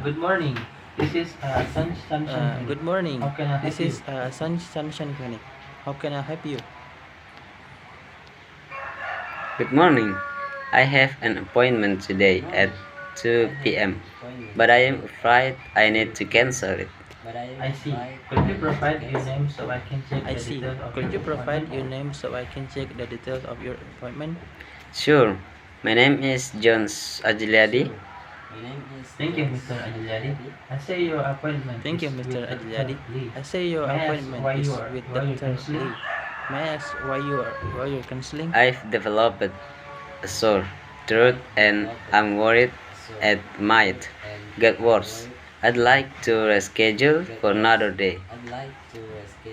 Good morning. This is Sunshine Good Clinic. morning. How can I help This you? is Sunshine Clinic. How can I help you? Good morning. I have an appointment today at 2 p.m., but I am afraid I need to cancel it. I see. Could you provide your name so I can check I the see. details of Could your you appointment? provide your name so I can check the details of your appointment? Sure, my name is Jones Agiliadi. Thank you, Mr. Aguilari. I say your appointment Thank is you, with Mr. Dr. Ajladi. Lee. I say your May I ask appointment is with why you're Dr. canceling? Lee. May I ask why you're canceling? I've developed a sore throat and I'm worried it might get worse. I'd like to reschedule for another day.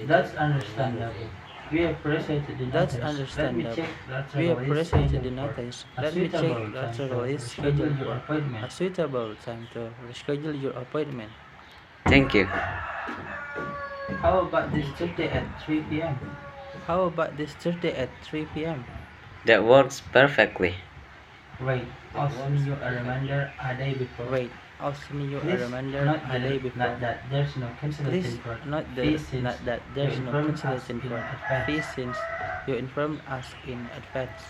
That's understandable. We appreciate the That's notice. Let me check understandable. Dr. We Lee's appreciate schedule the for notice. a Let me check suitable time Dr. to Lee's schedule reschedule your for appointment. a suitable time to reschedule your appointment. Thank you. How about this Tuesday at 3 p.m.? How about this Thursday at 3 p.m.? That works perfectly. Wait, I'll send you a reminder a day before. Wait, I'll send you a Please reminder a day before. note that there's no Please cancellation for note fees since not that you there's no informed us cancellation in for advance. fees since you informed us in advance.